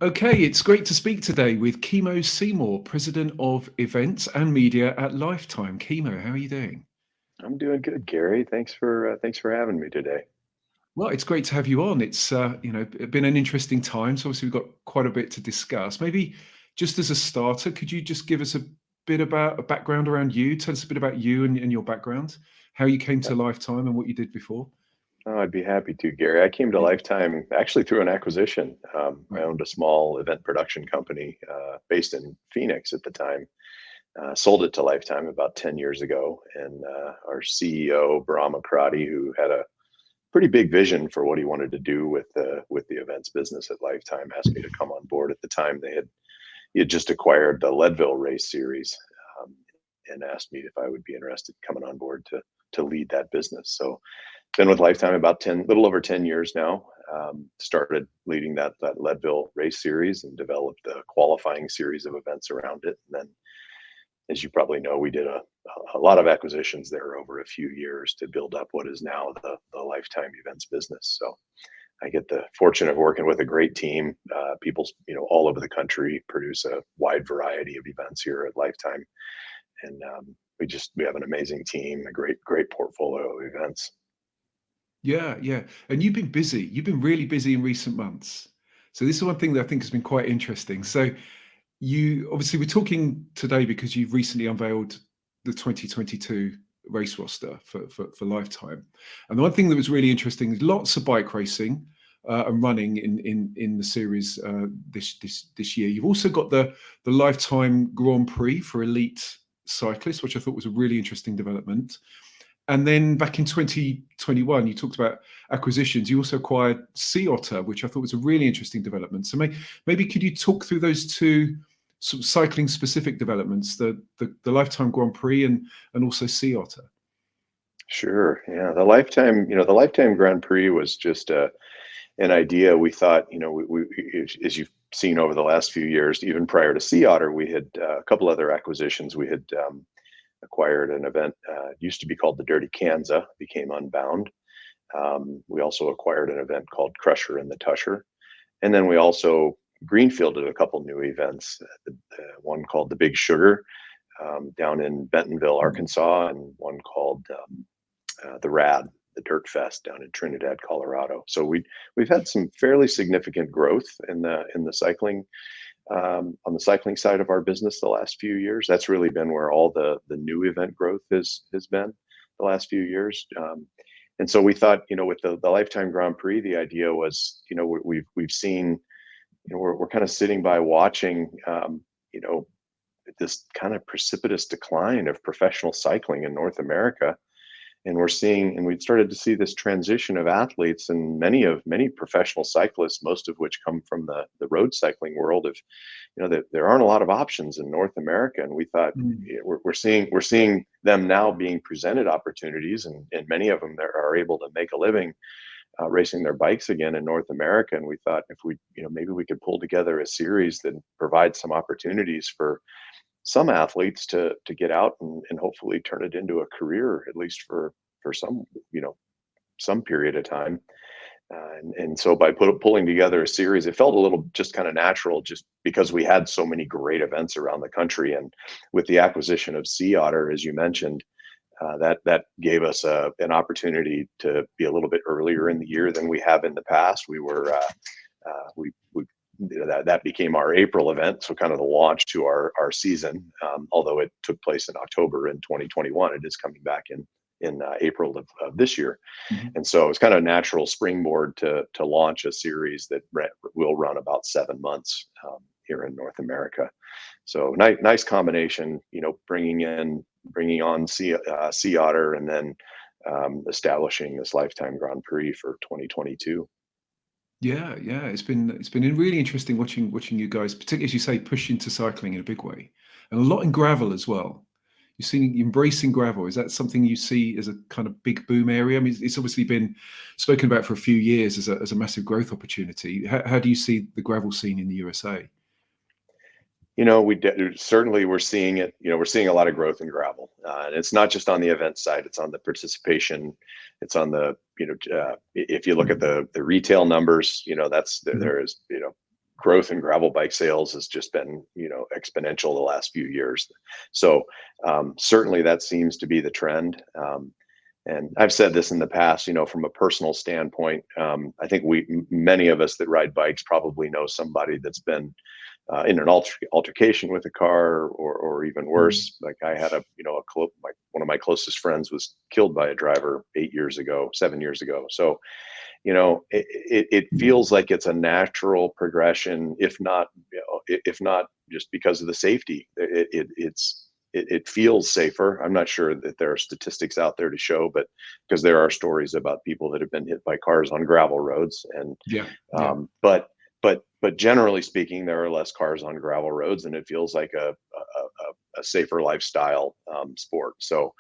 Okay, it's great to speak today with Kimo Seymour, President of Events and Media at Lifetime. Kimo, how are you doing? I'm doing good, Gary. Thanks for having me today. Well, it's great to have you on. It's been an interesting time. So obviously we've got quite a bit to discuss. Maybe just as a starter, could you just give us a bit about a background around you? Tell us a bit about you and your background, how you came Yeah. to Lifetime and what you did before. Oh, I'd be happy to, Gary. I came to Yeah, Lifetime actually through an acquisition. I right. owned a small event production company based in Phoenix at the time. Sold it to Lifetime about 10 years ago, and our CEO, Bahram Akradi, who had a pretty big vision for what he wanted to do with the events business at Lifetime, asked me to come on board. At the time, he had just acquired the Leadville race series, um, and asked me if I would be interested coming on board to lead that business. So been with Lifetime about 10, little over 10 years now. Started leading that Leadville race series and developed a qualifying series of events around it. And then, as you probably know, we did a lot of acquisitions there over a few years to build up what is now the Lifetime events business. So I get the fortune of working with a great team. People, all over the country produce a wide variety of events here at Lifetime, and we have an amazing team, a great portfolio of events. Yeah, yeah. And you've been busy. You've been really busy in recent months. So this is one thing that I think has been quite interesting. So you obviously we're talking today because you've recently unveiled the 2022 race roster for Lifetime. And the one thing that was really interesting is lots of bike racing and running in the series this year. You've also got the Lifetime Grand Prix for elite cyclists, which I thought was a really interesting development. And then back in 2021, you talked about acquisitions. You also acquired Sea Otter, which I thought was a really interesting development. So maybe could you talk through those two sort of cycling specific developments, the Lifetime Grand Prix and also Sea Otter? Sure. Yeah. The Lifetime Grand Prix was just an idea. We thought, as you've seen over the last few years, even prior to Sea Otter, we had a couple other acquisitions. We had acquired an event, used to be called the Dirty Kanza, became Unbound. We also acquired an event called Crusher and the Tusher. And then we also greenfielded a couple new events, one called the Big Sugar down in Bentonville, Arkansas, and one called the Rad, the Dirt Fest down in Trinidad, Colorado. So we've had some fairly significant growth in the cycling, on the cycling side of our business the last few years. That's really been where all the new event growth has been the last few years. And so we thought, with the Lifetime Grand Prix, the idea was, we've seen, we're kind of sitting by watching, you know, this kind of precipitous decline of professional cycling in North America. And we've started to see this transition of athletes, and many professional cyclists, most of which come from the road cycling world, of, that there aren't a lot of options in North America. And we thought, Mm. we're seeing them now being presented opportunities, and many of them that are able to make a living racing their bikes again in North America. And we thought, if we, maybe we could pull together a series that provides some opportunities for some athletes to get out and hopefully turn it into a career, at least for some, some period of time. And so by pulling together a series, it felt a little just kind of natural, just because we had so many great events around the country. And with the acquisition of Sea Otter, as you mentioned, that gave us an opportunity to be a little bit earlier in the year than we have in the past. We that became our April event, so kind of the launch to our season. Although it took place in October in 2021, it is coming back in April of this year. Mhm. And so it's kind of a natural springboard to launch a series that will run about 7 months here in North America. So nice combination, bringing on Sea Otter, and then establishing this Lifetime Grand Prix for 2022. Yeah, yeah. It's been really interesting watching you guys, particularly as you say, push into cycling in a big way, and a lot in gravel as well. You're seeing embracing gravel. Is that something you see as a kind of big boom area? I mean, it's obviously been spoken about for a few years as a massive growth opportunity. How do you see the gravel scene in the USA? Certainly we're seeing it. We're seeing a lot of growth in gravel, and it's not just on the event side. It's on the participation. It's on the, if you look at the retail numbers, that's Mhm. there is growth in gravel bike sales has just been, exponential the last few years. So certainly that seems to be the trend. And I've said this in the past, from a personal standpoint, I think many of us that ride bikes probably know somebody that's been in an altercation with a car, or even Mm. worse. Like I had one of my closest friends was killed by a driver 8 years ago, 7 years ago. So, it feels like it's a natural progression, if not, if not just because of the safety. It feels safer. I'm not sure that there are statistics out there to show, but because there are stories about people that have been hit by cars on gravel roads, and Yeah, yeah. but generally speaking, there are less cars on gravel roads, and it feels like a safer lifestyle sport. So,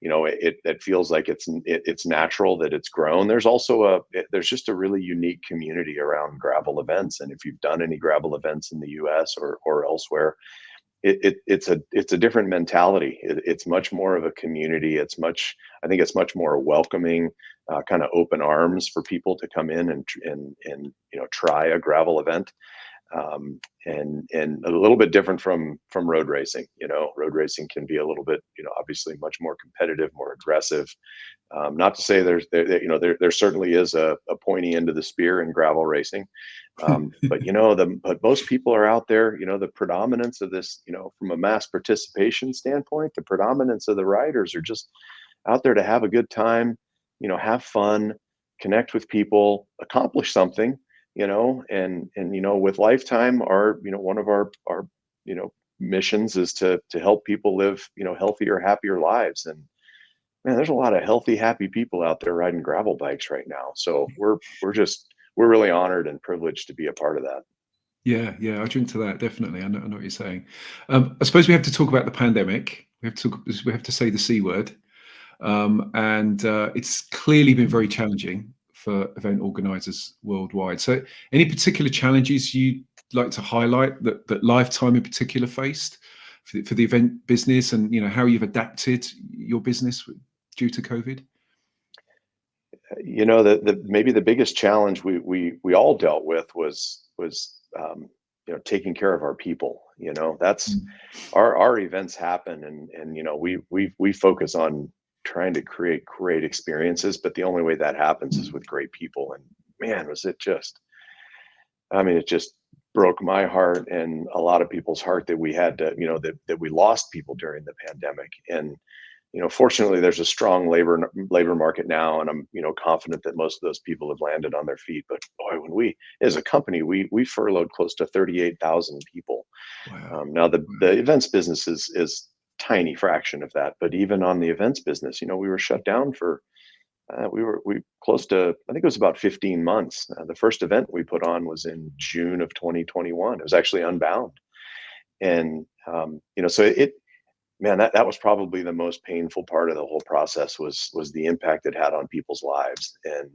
it feels like it's natural that it's grown. There's just a really unique community around gravel events, and if you've done any gravel events in the U.S. or elsewhere, it's a different mentality. It's much more of a community. I think it's much more welcoming, kind of open arms for people to come in and try a gravel event. And a little bit different from road racing. Road racing can be a little bit, obviously much more competitive, more aggressive. Not to say there certainly is a pointy end of the spear in gravel racing, but most people are out there. The predominance of this, from a mass participation standpoint, the predominance of the riders are just out there to have a good time, have fun, connect with people, accomplish something, and with Lifetime, one of our missions is to help people live, healthier, happier lives. And man, there's a lot of healthy, happy people out there riding gravel bikes right now. So we're really honored and privileged to be a part of that. Yeah, yeah, I drink to that, definitely. I know what you're saying. I suppose we have to talk about the pandemic. We have to say the C word. And it's clearly been very challenging for event organizers worldwide. So any particular challenges you'd like to highlight that Lifetime in particular faced for the event business, and how you've adapted your business due to COVID? The maybe the biggest challenge we all dealt with was taking care of our people. That's Mm. our events happen, and we focus on trying to create great experiences, but the only way that happens is with great people. And man, was it just, I mean, it just broke my heart and a lot of people's heart that we had to, that we lost people during the pandemic. And fortunately, there's a strong labor market now, and I'm confident that most of those people have landed on their feet. But boy, when we, as a company, we furloughed close to 38,000 people. Wow. Now the Wow. events business is tiny fraction of that, but even on the events business, we were shut down for we close to, I think it was about 15 months. The first event we put on was in June of 2021. It was actually Unbound, and so man, that was probably the most painful part of the whole process was the impact it had on people's lives, and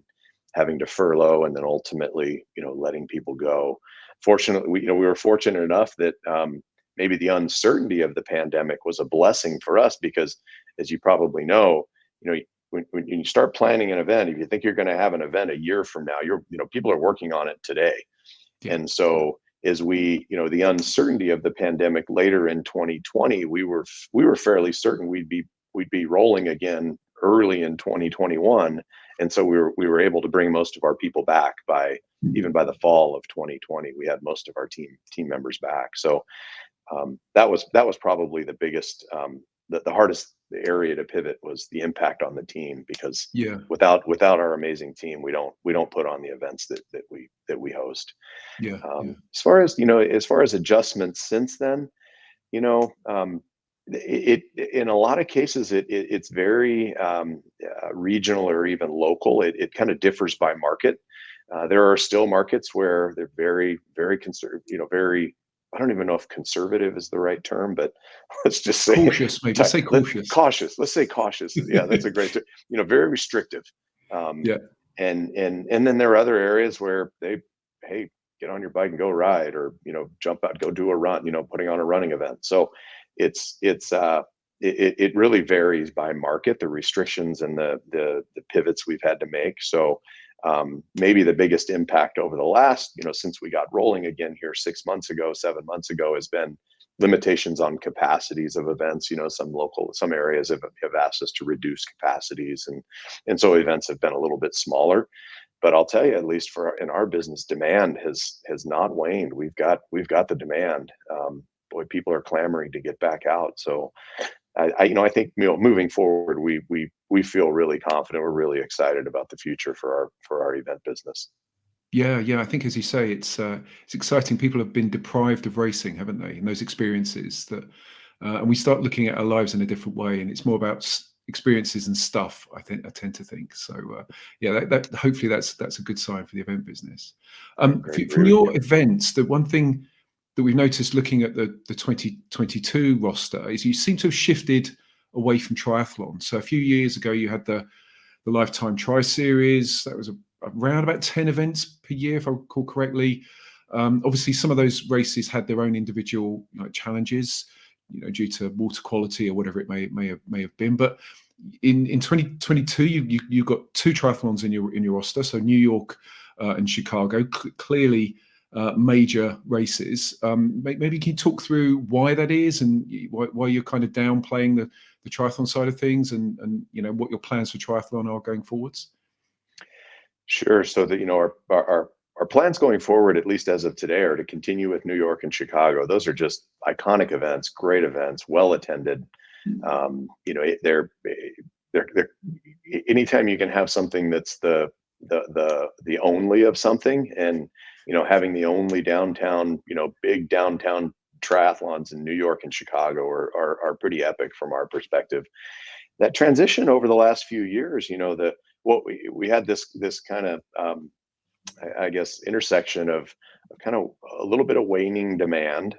having to furlough and then ultimately, letting people go. Fortunately, we were fortunate enough that maybe the uncertainty of the pandemic was a blessing for us, because as you probably know, when you start planning an event, if you think you're going to have an event a year from now, people are working on it today. Yeah. And so as the uncertainty of the pandemic later in 2020, we were fairly certain we'd be rolling again early in 2021. And so we were able to bring most of our people back even by the fall of 2020. We had most of our team members back. So that was probably the biggest, the hardest area to pivot was the impact on the team, because Yeah. without our amazing team, we don't put on the events that we host. Yeah. Yeah. As far as adjustments since then, you know, um, in a lot of cases it's very regional or even local. It kind of differs by market. There are still markets where they're very, very conservative. Very, I don't even know if conservative is the right term, but let's just say Cautious, maybe. Let's say cautious. cautious. Let's say cautious. Yeah, that's a great term. Very restrictive. Um, Yeah. and then there are other areas where hey, get on your bike and go ride, or jump out, go do a run, putting on a running event. So it really varies by market, the restrictions and the pivots we've had to make. So Maybe the biggest impact over the last, since we got rolling again here 6 months ago, 7 months ago, has been limitations on capacities of events. Some areas have asked us to reduce capacities, and so events have been a little bit smaller. But I'll tell you, at least in our business, demand has not waned. We've got the demand. Boy, people are clamoring to get back out. So I think, moving forward, we feel really confident. We're really excited about the future for our event business. Yeah, yeah. I think, as you say, it's exciting. People have been deprived of racing, haven't they? And those experiences and we start looking at our lives in a different way, and it's more about experiences and stuff. I tend to think so. Yeah, that hopefully that's a good sign for the event business. I agree From with your you. events, the one thing that we've noticed looking at the 2022 roster is you seem to have shifted away from triathlon. So a few years ago, you had the Lifetime Tri Series. That was around about 10 events per year, if I recall correctly. Obviously, some of those races had their own individual challenges, due to water quality or whatever it may have been. But in 2022, you got two triathlons in your roster. So New York and Chicago, clearly major races. Maybe can you talk through why that is, and why you're kind of downplaying the triathlon side of things, and what your plans for triathlon are going forwards? Sure. So that our plans going forward, at least as of today, are to continue with New York and Chicago. Those are just iconic events, great events, well attended. They're anytime you can have something that's the only of something, and having the only downtown, big downtown triathlons in New York and Chicago are pretty epic from our perspective. That transition over the last few years, what we had this kind of, I guess, intersection of kind of a little bit of waning demand.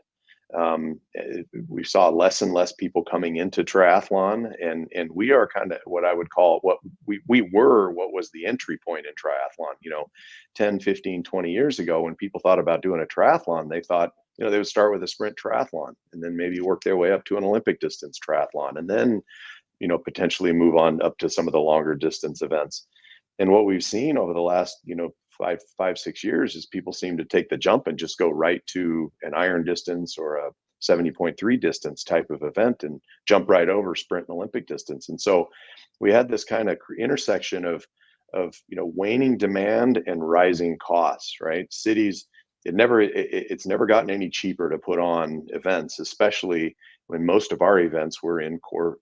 We saw less and less people coming into triathlon, and we are kind of what I would call what was the entry point in triathlon. 10, 15, 20 years ago, when people thought about doing a triathlon, they thought, they would start with a sprint triathlon and then maybe work their way up to an Olympic distance triathlon, and then potentially move on up to some of the longer distance events. And what we've seen over the last, 5, 6 years is people seem to take the jump and just go right to an iron distance or a 70.3 distance type of event and jump right over sprint and Olympic distance. And so we had this kind of intersection of waning demand and rising costs, right? Cities, it's never gotten any cheaper to put on events, especially when most of our events were in core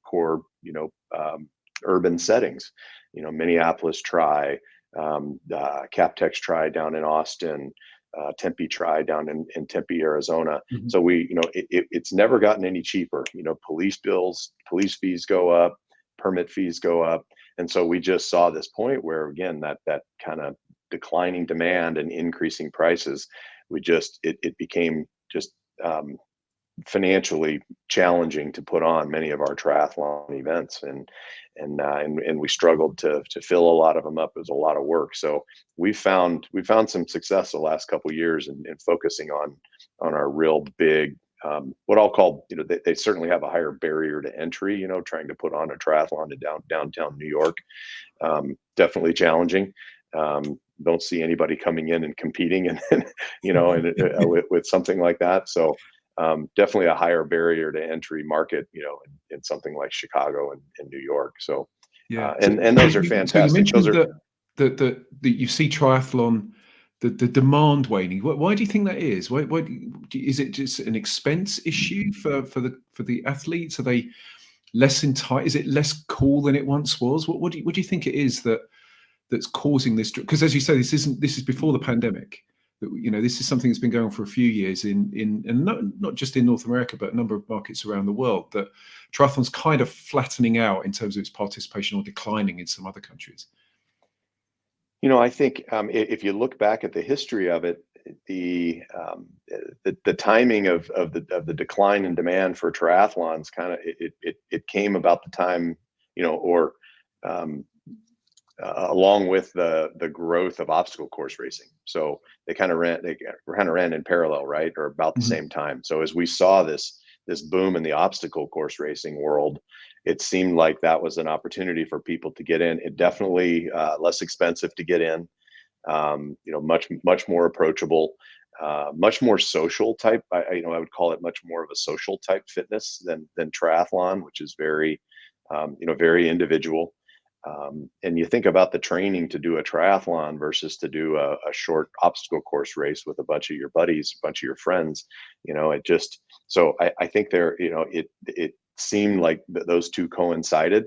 urban settings. Minneapolis Tri, Captex Tri down in Austin, Tempe Tri down in Tempe, Arizona. Mhm. So it's never gotten any cheaper. Police fees go up, permit fees go up, and so we just saw this point where, again, that kind of declining demand and increasing prices, it became just financially challenging to put on many of our triathlon events, and we struggled to fill a lot of them up. It was a lot of work. So we found some success the last couple of years in focusing on our real big, what I'll call, they certainly have a higher barrier to entry. Trying to put on a triathlon to downtown New York, definitely challenging. Don't see anybody coming in and competing and with something like that. So definitely a higher barrier to entry market, in something like Chicago and New York. So, Yeah. and those are So you fantastic. Those mentioned are, that you see triathlon, the demand waning. Why do you think that is? Is it just an expense issue for the athletes? Are they less entitled? Is it less cool than it once was? What do you think it is that's causing this? Because, as you say, this is before the pandemic. This is something that's been going on for a few years and not just in North America, but a number of markets around the world. That triathlon's kind of flattening out in terms of its participation, or declining in some other countries. I think, if you look back at the history of it, the timing of the decline in demand for triathlons kind of it came about the time, or along with the growth of obstacle course racing. So they kind of ran in parallel, right, or about the Mhm. same time. So as we saw this boom in the obstacle course racing world, it seemed like that was an opportunity for people to get in. It definitely less expensive to get in. much more approachable, much more social type. I would call it much more of a social type fitness than triathlon, which is very, very individual. And you think about the training to do a triathlon versus to do a short obstacle course race with a bunch of your buddies, a bunch of your friends. It just, so I think it seemed like those two coincided.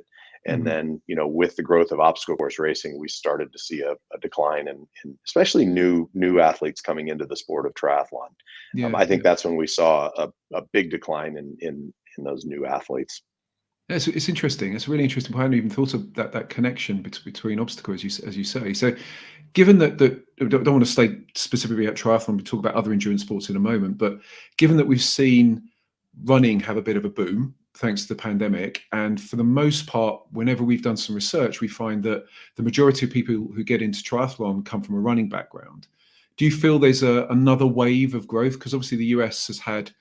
And Mhm. then, with the growth of obstacle course racing, we started to see a decline in especially new athletes coming into the sport of triathlon. Yeah, I think yeah. that's when we saw a big decline in those new athletes. Yeah, it's interesting. It's a really interesting point. I hadn't even thought of that connection between obstacles, as you say. So, given that I don't want to stay specifically at triathlon, we talk about other endurance sports in a moment. But given that we've seen running have a bit of a boom thanks to the pandemic, and for the most part, whenever we've done some research, we find that the majority of people who get into triathlon come from a running background. Do you feel there's another wave of growth? Because obviously the US has had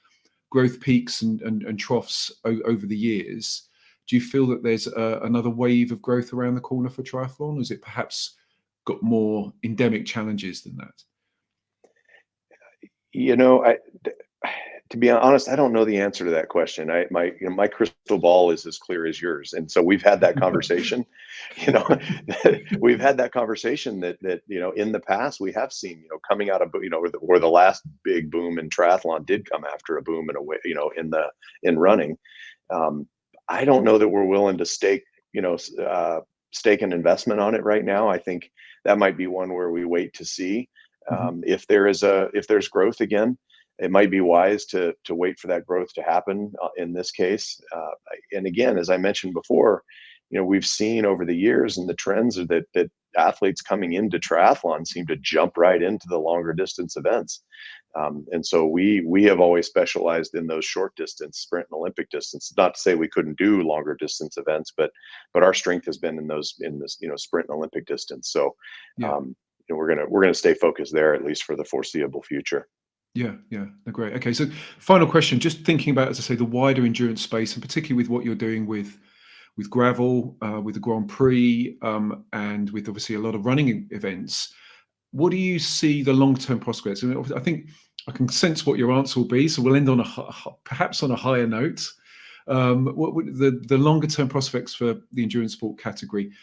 growth peaks and troughs over the years. Do you feel that there's another wave of growth around the corner for triathlon? Or is it perhaps got more endemic challenges than that? You know, I to be honest, I don't know the answer to that question. My crystal ball is as clear as yours, and so we've had that conversation. You know, we've had that conversation that in the past we have seen coming out of where the last big boom in triathlon did come after a boom in a way in running. Um, I don't know that we're willing to stake an investment on it right now. I think that might be one where we wait to see Mhm. if there's growth again. It might be wise to wait for that growth to happen in this case. And again, as I mentioned before, we've seen over the years and the trends are that athletes coming into triathlon seem to jump right into the longer distance events. And so we have always specialized in those short distance, sprint and Olympic distance. Not to say we couldn't do longer distance events, but our strength has been in this sprint and Olympic distance. So Yeah. we're gonna stay focused there at least for the foreseeable future. Yeah, yeah, no, great. Okay, so final question. Just thinking about, as I say, the wider endurance space, and particularly with what you're doing with gravel, with the Grand Prix, and with obviously a lot of running events. What do you see the long-term prospects? And I think I can sense what your answer will be. So we'll end on perhaps on a higher note. What would the longer-term prospects for the endurance sport category,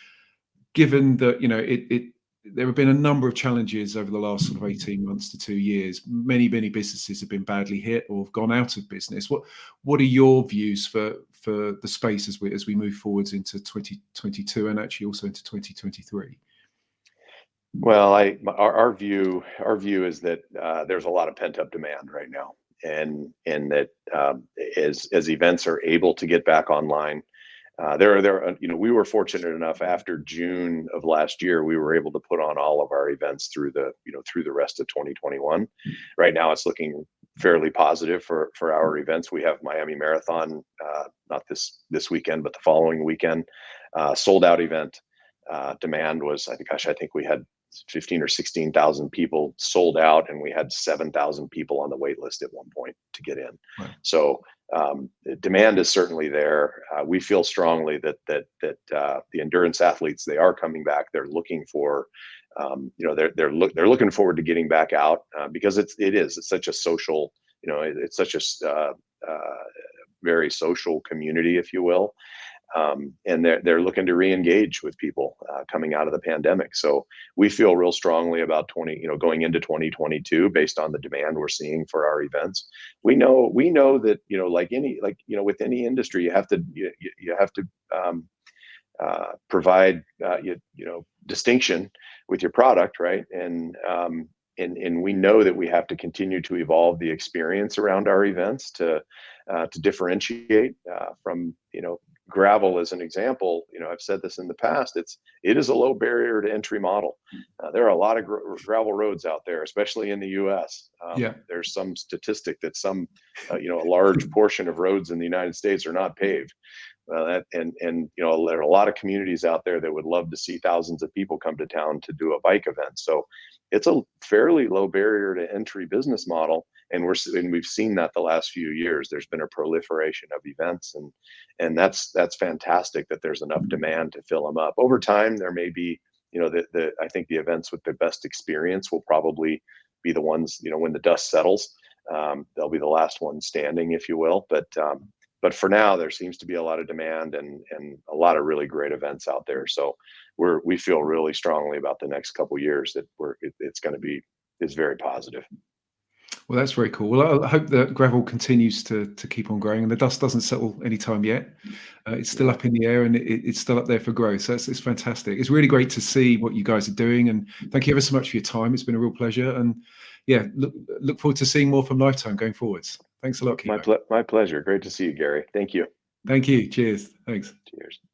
given that it there have been a number of challenges over the last sort of 18 months to 2 years. Many businesses have been badly hit or have gone out of business. What are your views for the space as we move forwards into 2022 and actually also into 2023? Well, our view is that there's a lot of pent up demand right now, and that as events are able to get back online, we were fortunate enough after June of last year, we were able to put on all of our events through the rest of 2021. Right now, it's looking fairly positive for our events. We have Miami Marathon, not this weekend, but the following weekend, sold out event. Demand was, I think we had 15 or 16,000 people sold out, and we had 7,000 people on the wait list at one point to get in. Wow. So demand is certainly there. We feel strongly that the endurance athletes, they are coming back. They're looking for, they're looking forward to getting back out because it's such a social, it's such a very social community, if you will. And they're looking to re-engage with people coming out of the pandemic. So we feel real strongly about going into 2022 based on the demand we're seeing for our events. We know that with any industry, you have to provide distinction with your product, right? And we know that we have to continue to evolve the experience around our events to differentiate from gravel as an example. I've said this in the past. It is a low barrier to entry model. There are a lot of gravel roads out there, especially in the U.S. Yeah. There's some statistic that a large portion of roads in the United States are not paved. There are a lot of communities out there that would love to see thousands of people come to town to do a bike event. So it's a fairly low barrier to entry business model, and we've seen that the last few years. There's been a proliferation of events, and that's fantastic that there's enough demand to fill them up. Over time, there may be I think the events with the best experience will probably be the ones, when the dust settles. They'll be the last ones standing, if you will. But for now, there seems to be a lot of demand and a lot of really great events out there. So we feel really strongly about the next couple years that it's going to be is very positive. Well, that's very cool. Well, I hope that gravel continues to keep on growing and the dust doesn't settle anytime yet. It's still Yeah, up in the air and it's still up there for growth. So it's fantastic. It's really great to see what you guys are doing. And thank you ever so much for your time. It's been a real pleasure. And yeah, look forward to seeing more from Lifetime going forwards. Thanks a lot, Kimo. my pleasure. Great to see you, Gary. Thank you. Thank you. Cheers. Thanks. Cheers.